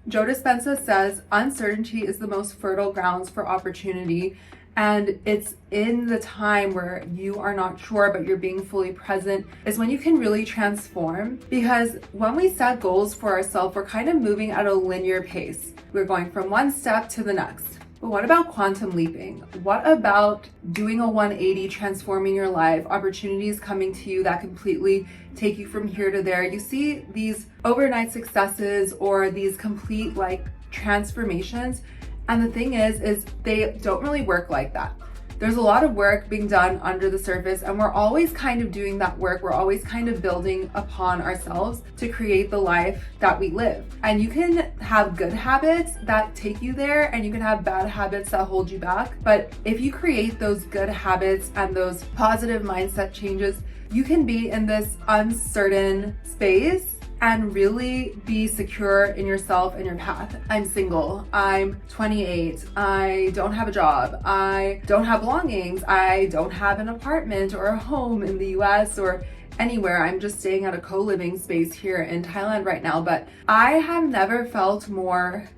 Joe Dispenza says uncertainty is the most fertile grounds for opportunity. And it's in the time where you are not sure, but you're being fully present is when you can really transform. Because when we set goals for ourselves, we're kind of moving at a linear pace. We're going from one step to the next. But what about quantum leaping? What about doing a 180, transforming your life, opportunities coming to you that completely take you from here to there? You see these overnight successes or these complete transformations. And the thing is they don't really work like that. There's a lot of work being done under the surface, and we're always kind of doing that work. We're always kind of building upon ourselves to create the life that we live. And you can have good habits that take you there, and you can have bad habits that hold you back. But if you create those good habits and those positive mindset changes, you can be in this uncertain space and really be secure in yourself and your path. I'm single, I'm 28, I don't have a job, I don't have belongings, I don't have an apartment or a home in the US or anywhere. I'm just staying at a co-living space here in Thailand right now, but I have never felt more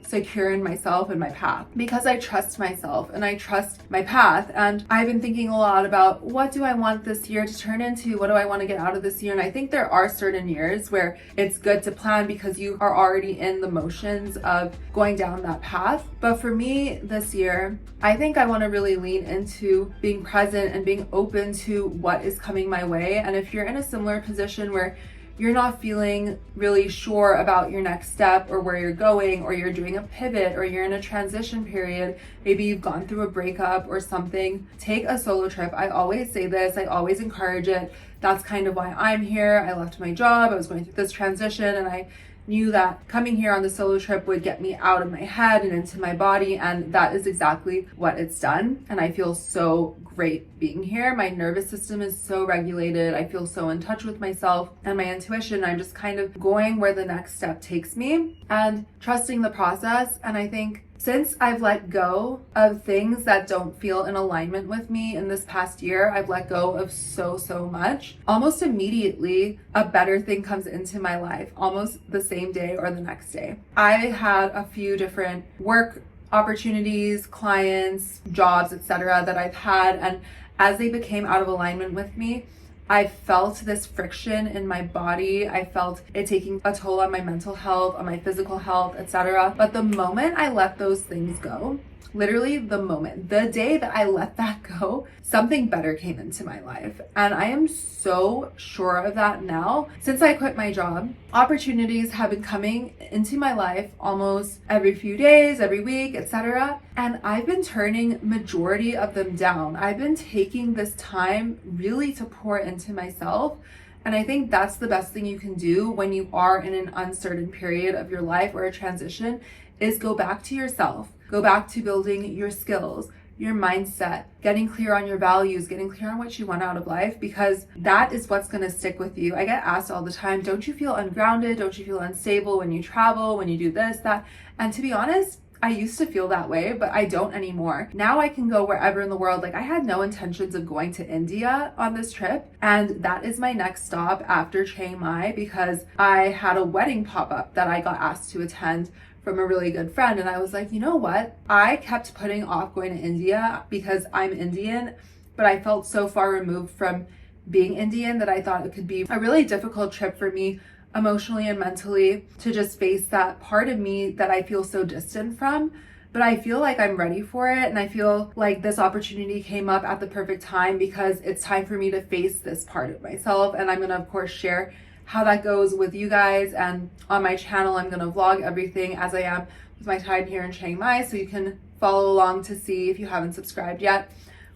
secure in myself and my path because I trust myself and I trust my path. And I've been thinking a lot about what do I want this year to turn into? What do I want to get out of this year? And I think there are certain years where it's good to plan because you are already in the motions of going down that path. But for me this year, I think I want to really lean into being present and being open to what is coming my way. And if you're in a similar position where you're not feeling really sure about your next step or where you're going, or you're doing a pivot, or you're in a transition period, maybe you've gone through a breakup or something, take a solo trip. I always say this, I always encourage it. That's kind of why I'm here. I left my job, I was going through this transition, and I knew that coming here on the solo trip would get me out of my head and into my body, and that is exactly what it's done. And I feel so great being here. My nervous system is so regulated. I feel so in touch with myself and my intuition. I'm just kind of going where the next step takes me and trusting the process. And I think since I've let go of things that don't feel in alignment with me in this past year, I've let go of so much. Almost immediately, a better thing comes into my life, almost the same day or the next day. I had a few different work opportunities, clients, jobs, etc. that I've had, and as they became out of alignment with me, I felt this friction in my body. I felt it taking a toll on my mental health, on my physical health, etc. But the moment I let those things go, literally the day that I let that go, something better came into my life. And I am so sure of that now. Since I quit my job, opportunities have been coming into my life almost every few days, every week, etc. And I've been turning majority of them down. I've been taking this time really to pour into myself. And I think that's the best thing you can do when you are in an uncertain period of your life or a transition, is go back to yourself. Go back to building your skills, your mindset, getting clear on your values, getting clear on what you want out of life, because that is what's going to stick with you. I get asked all the time, don't you feel ungrounded? Don't you feel unstable when you travel, when you do this, that? And to be honest, I used to feel that way, but I don't anymore. Now I can go wherever in the world. I had no intentions of going to India on this trip, and that is my next stop after Chiang Mai, because I had a wedding pop up that I got asked to attend from a really good friend. And I was like, you know what? I kept putting off going to India because I'm Indian, but I felt so far removed from being Indian that I thought it could be a really difficult trip for me emotionally and mentally to just face that part of me that I feel so distant from. But I feel like I'm ready for it. And I feel like this opportunity came up at the perfect time because it's time for me to face this part of myself. And I'm going to, of course, share how that goes with you guys. And on my channel, I'm going to vlog everything as I am with my time here in Chiang Mai. So you can follow along to see, if you haven't subscribed yet,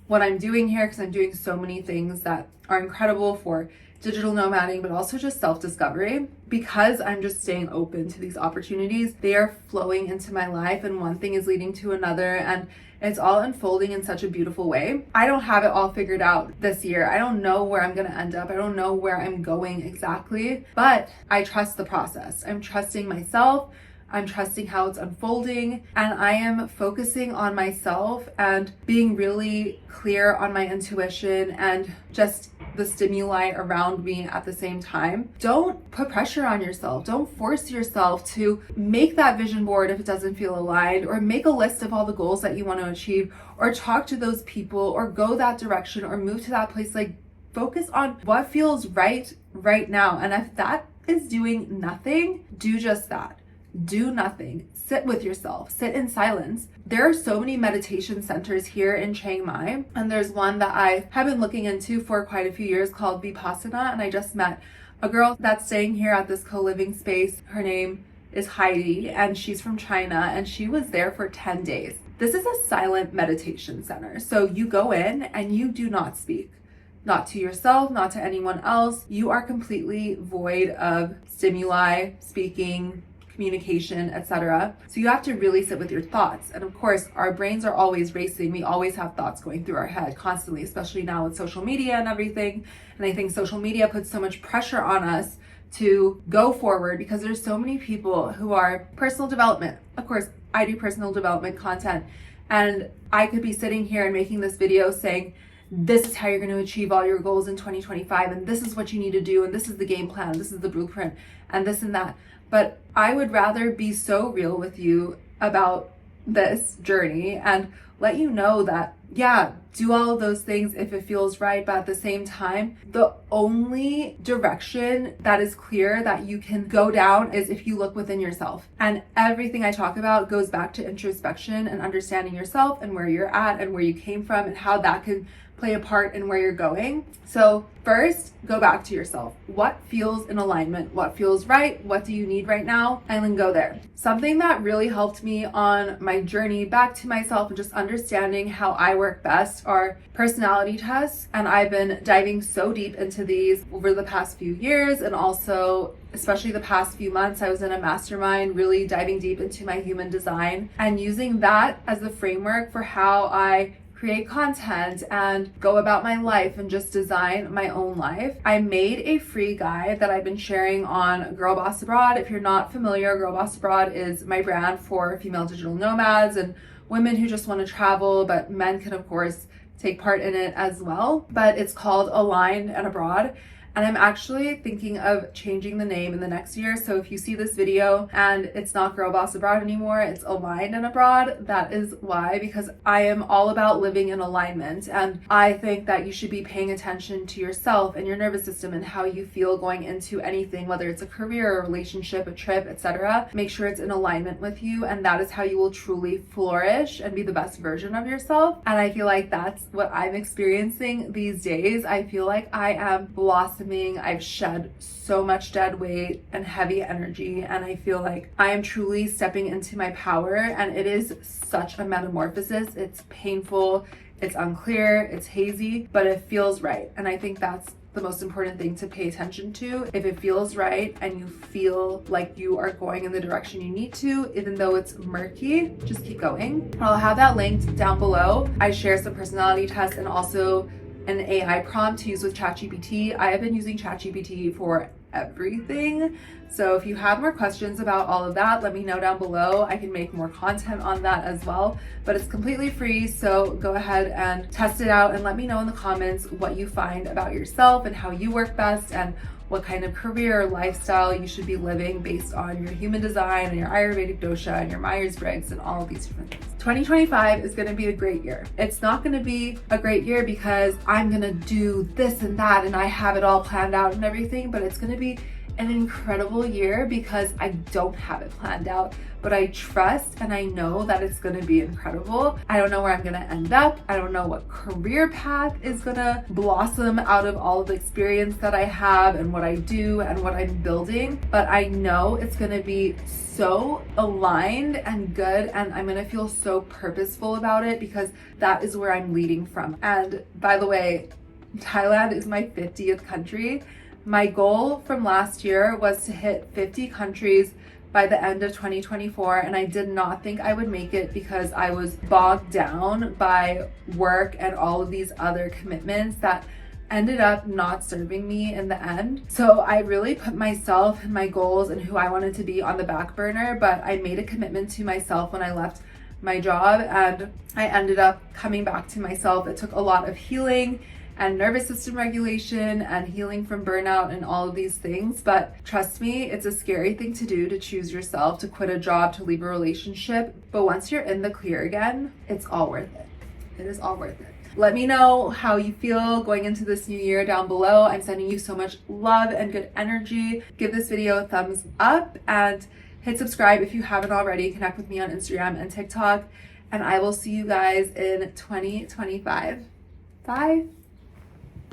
what I'm doing here, because I'm doing so many things that are incredible for digital nomading, but also just self-discovery. Because I'm just staying open to these opportunities, they are flowing into my life, and one thing is leading to another, and it's all unfolding in such a beautiful way. I don't have it all figured out this year. I don't know where I'm going to end up. I don't know where I'm going exactly, but I trust the process. I'm trusting myself. I'm trusting how it's unfolding, and I am focusing on myself and being really clear on my intuition and just the stimuli around me at the same time. Don't put pressure on yourself. Don't force yourself to make that vision board if it doesn't feel aligned, or make a list of all the goals that you want to achieve, or talk to those people, or go that direction, or move to that place. Like, focus on what feels right now. And if that is doing nothing, do just that. Do nothing. Sit with yourself. Sit in silence. There are so many meditation centers here in Chiang Mai, and there's one that I have been looking into for quite a few years called Vipassana, and I just met a girl that's staying here at this co-living space. Her name is Heidi, and she's from China, and she was there for 10 days. This is a silent meditation center. So you go in and you do not speak. Not to yourself, not to anyone else. You are completely void of stimuli, speaking, communication, etc. So you have to really sit with your thoughts. And of course, our brains are always racing. We always have thoughts going through our head constantly, especially now with social media and everything. And I think social media puts so much pressure on us to go forward, because there's so many people who are personal development. Of course, I do personal development content, and I could be sitting here and making this video saying, this is how you're going to achieve all your goals in 2025, and this is what you need to do, and this is the game plan, this is the blueprint, and this and that. But I would rather be so real with you about this journey and let you know that, yeah, do all of those things if it feels right, but at the same time, the only direction that is clear that you can go down is if you look within yourself. And everything I talk about goes back to introspection and understanding yourself and where you're at and where you came from and how that can play a part in where you're going. So first, go back to yourself. What feels in alignment? What feels right? What do you need right now? And then go there. Something that really helped me on my journey back to myself and just understanding how I work best are personality tests. And I've been diving so deep into these over the past few years, and also especially the past few months. I was in a mastermind really diving deep into my human design and using that as the framework for how I create content and go about my life and just design my own life. I made a free guide that I've been sharing on Girl Boss Abroad. If you're not familiar, Girl Boss Abroad is my brand for female digital nomads and women who just want to travel, but men can of course take part in it as well. But it's called Aligned and Abroad. And I'm actually thinking of changing the name in the next year. So if you see this video and it's not Girl Boss Abroad anymore, it's Aligned and Abroad, that is why, because I am all about living in alignment. And I think that you should be paying attention to yourself and your nervous system and how you feel going into anything, whether it's a career, a relationship, a trip, etc. Make sure it's in alignment with you, and that is how you will truly flourish and be the best version of yourself. And I feel like that's what I'm experiencing these days. I feel like I am blossoming. I've shed so much dead weight and heavy energy, and I feel like I am truly stepping into my power, and it is such a metamorphosis. It's painful, it's unclear, it's hazy, but it feels right. And I think that's the most important thing to pay attention to. If it feels right and you feel like you are going in the direction you need to, even though it's murky, just keep going. I'll have that linked down below. I share some personality tests and also an AI prompt to use with ChatGPT. I have been using ChatGPT for everything. So if you have more questions about all of that, let me know down below. I can make more content on that as well, but it's completely free. So go ahead and test it out and let me know in the comments what you find about yourself and how you work best and what kind of career or lifestyle you should be living based on your human design and your Ayurvedic dosha and your Myers-Briggs and all of these different things. 2025 is going to be a great year. It's not going to be a great year because I'm going to do this and that and I have it all planned out and everything, but it's going to be an incredible year because I don't have it planned out, but I trust and I know that it's going to be incredible. I don't know where I'm going to end up. I don't know what career path is going to blossom out of all of the experience that I have and what I do and what I'm building, but I know it's going to be so aligned and good, and I'm going to feel so purposeful about it because that is where I'm leading from. And by the way, Thailand is my 50th country. My goal from last year was to hit 50 countries by the end of 2024, and I did not think I would make it because I was bogged down by work and all of these other commitments that ended up not serving me in the end. So I really put myself and my goals and who I wanted to be on the back burner, but I made a commitment to myself when I left my job, and I ended up coming back to myself. It took a lot of healing and nervous system regulation and healing from burnout and all of these things. But trust me, it's a scary thing to do, to choose yourself, to quit a job, to leave a relationship. But once you're in the clear again, it's all worth it. It is all worth it. Let me know how you feel going into this new year down below. I'm sending you so much love and good energy. Give this video a thumbs up and hit subscribe if you haven't already. Connect with me on Instagram and TikTok. And I will see you guys in 2025. Bye.